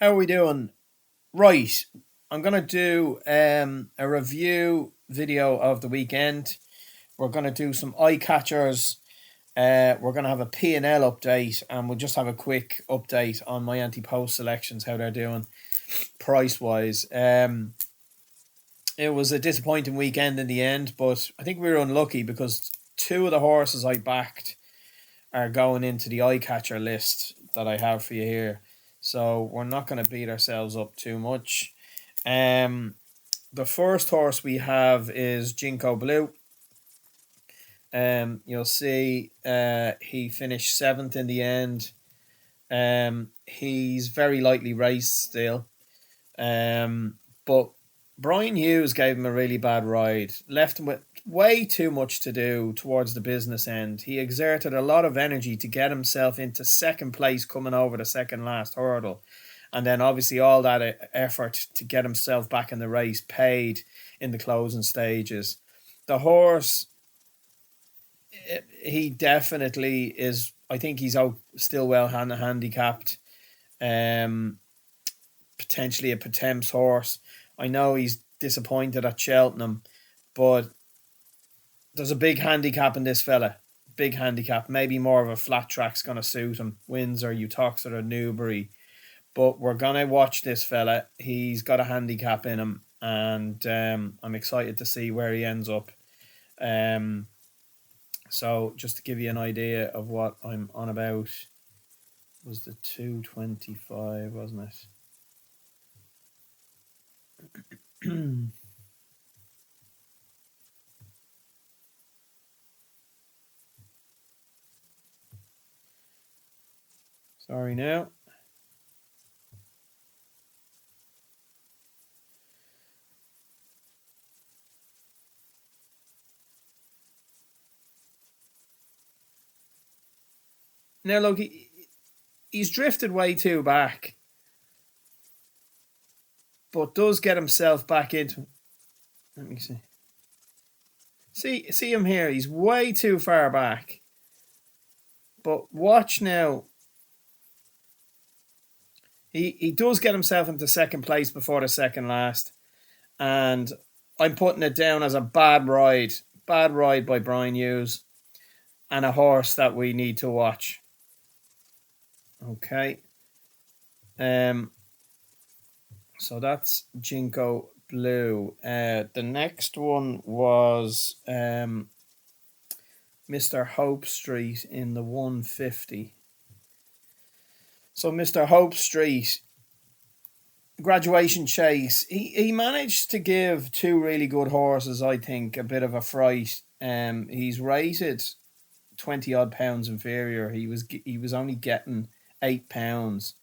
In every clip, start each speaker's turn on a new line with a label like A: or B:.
A: How are we doing? Right, I'm gonna do a review video of the weekend. We're gonna do some eye catchers. We're gonna have a P&L update, and we'll just have a quick update on my anti-post selections, how they're doing price wise. It was a disappointing weekend in the end, but I think we were unlucky because two of the horses I backed are going into the eye catcher list that I have for you here. So we're not going to beat ourselves up too much. The first horse we have is Jinko Blue. You'll see he finished seventh in the end. He's very lightly raced still. But Brian Hughes gave him a really bad ride, left him with way too much to do towards the business end. He exerted a lot of energy to get himself into second place coming over the second last hurdle. And then obviously all that effort to get himself back in the race paid in the closing stages. The horse, he definitely is, I think he's out still well handicapped. Potentially a Potemps horse. I know he's disappointed at Cheltenham, but there's a big handicap in this fella. Big handicap. Maybe more of a flat track's going to suit him. Windsor, Uttoxeter or Newbury. But we're going to watch this fella. He's got a handicap in him, and I'm excited to see where he ends up. So just to give you an idea of what I'm on about, was the 225, wasn't it? Sorry now. Now look, he's drifted way too back, but does get himself back into. Let me see. See him here. He's way too far back. But watch now. He does get himself into second place before the second last, and I'm putting it down as a bad ride by Brian Hughes, and a horse that we need to watch. Okay. So that's Jinko Blue. The next one was Mr. Hope Street in the 150. So Mr. Hope Street, Graduation Chase, he managed to give two really good horses, I think, a bit of a fright. He's rated 20 odd pounds inferior. He was only getting £8.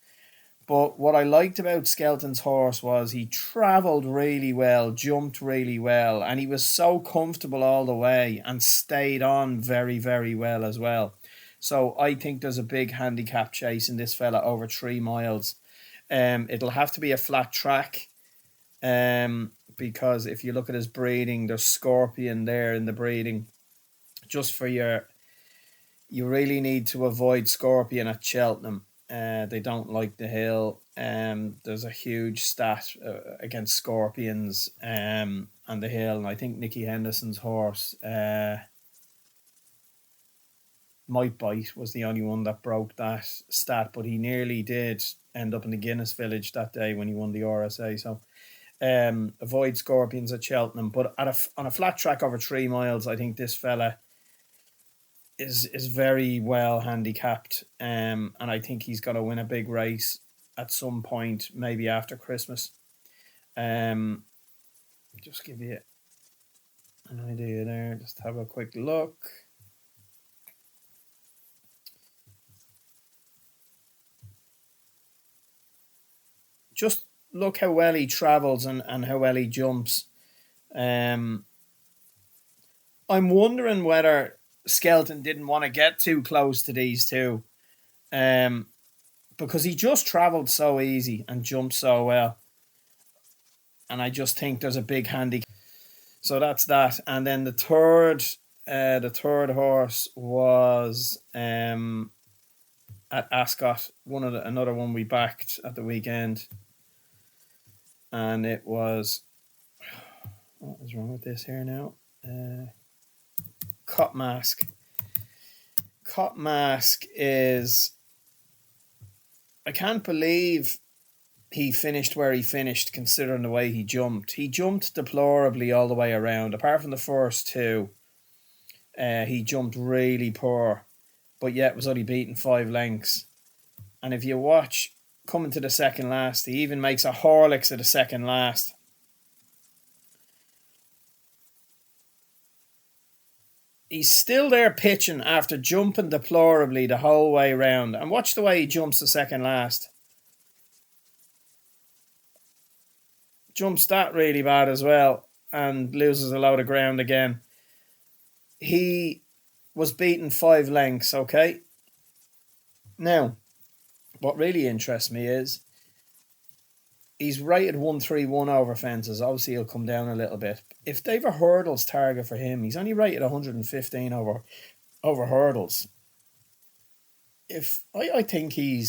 A: But what I liked about Skelton's horse was he travelled really well, jumped really well, and he was so comfortable all the way and stayed on very, very well as well. So I think there's a big handicap chase in this fella over 3 miles. It'll have to be a flat track, because if you look at his breeding, there's Scorpion there in the breeding. Just for you really need to avoid Scorpion at Cheltenham. They don't like the hill. There's a huge stat against Scorpions and the hill, and I think Nicky Henderson's horse, Might Bite, was the only one that broke that stat, but he nearly did end up in the Guinness Village that day when he won the RSA. So avoid Scorpions at Cheltenham, but on a flat track over 3 miles, I think this fella is very well handicapped, and I think he's going to win a big race at some point, maybe after Christmas. Just give you an idea there. Just have a quick look. Just look how well he travels and how well he jumps. I'm wondering whether Skelton didn't want to get too close to these two, because he just travelled so easy and jumped so well, and I just think there's a big handicap. So that's that. And then the third horse was at Ascot. Another one we backed at the weekend, and it was, what is wrong with this here now? Cop Mask. Cop Mask is, I can't believe he finished where he finished, considering the way he jumped. He jumped deplorably all the way around. Apart from the first two, he jumped really poor, but yet was only beaten 5 lengths. And if you watch coming to the second last, he even makes a Horlicks at the second last. He's still there pitching after jumping deplorably the whole way round. And watch the way he jumps the second last. Jumps that really bad as well and loses a load of ground again. He was beaten 5 lengths, okay? Now, what really interests me is he's rated 131 over fences. Obviously, he'll come down a little bit. If they've a hurdles target for him, he's only rated 115 over hurdles. If I think he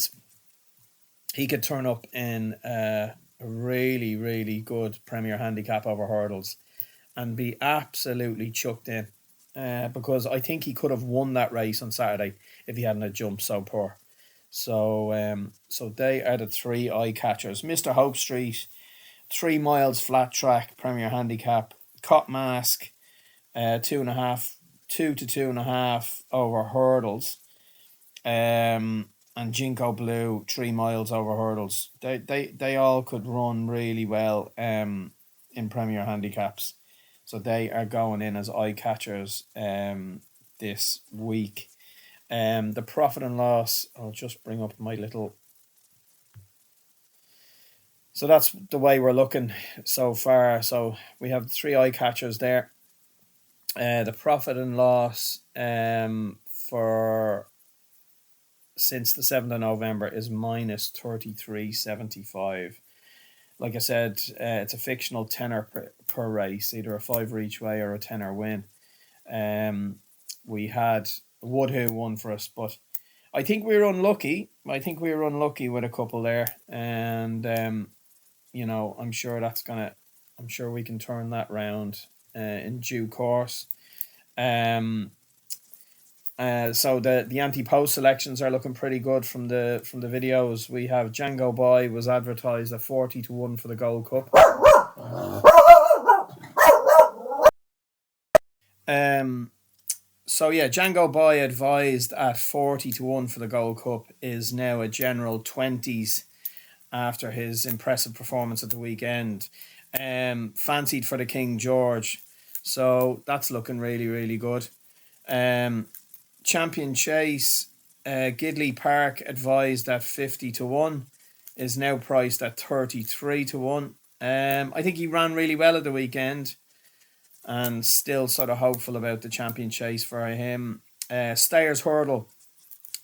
A: could turn up in a really, really good Premier handicap over hurdles and be absolutely chucked in. Because I think he could have won that race on Saturday if he hadn't jumped so poor. So they are the 3 eye catchers. Mr. Hope Street, 3 miles flat track Premier handicap. Cop Mask, 2.5, 2 to 2.5 over hurdles. And Jinko Blue, 3 miles over hurdles. They all could run really well in Premier handicaps. So they are going in as eye catchers this week. The profit and loss, I'll just bring up my little... So that's the way we're looking so far. So we have 3 eye catchers there. The profit and loss for since the 7th of November is minus 33.75. Like I said, it's a fictional tenner per race, either a 5 each way or a tenner win. We had Woodhu won for us, but I think we were unlucky. With a couple there, and I'm sure we can turn that round in due course. So the anti-post selections are looking pretty good from the videos. We have Django Boy was advertised at 40 to 1 for the Gold Cup. So yeah, Django Boy advised at 40 to 1 for the Gold Cup is now a general 20s after his impressive performance at the weekend. Fancied for the King George, so that's looking really, really good. Champion Chase, Gidley Park advised at 50 to 1 is now priced at 33 to 1. I think he ran really well at the weekend and still sort of hopeful about the Champion Chase for him. Stayers Hurdle,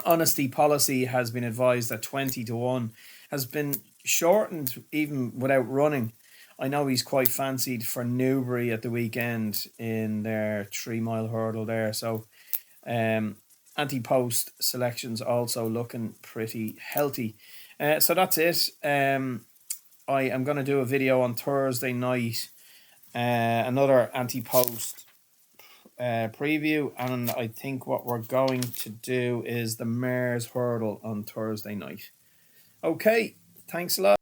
A: Honesty Policy has been advised at 20 to 1, has been shortened even without running. I know he's quite fancied for Newbury at the weekend in their 3 mile hurdle there. So anti-post selections also looking pretty healthy. So that's it. I am going to do a video on Thursday night, another anti-post preview, and I think what we're going to do is the Mares Hurdle on Thursday night. Okay, thanks a lot.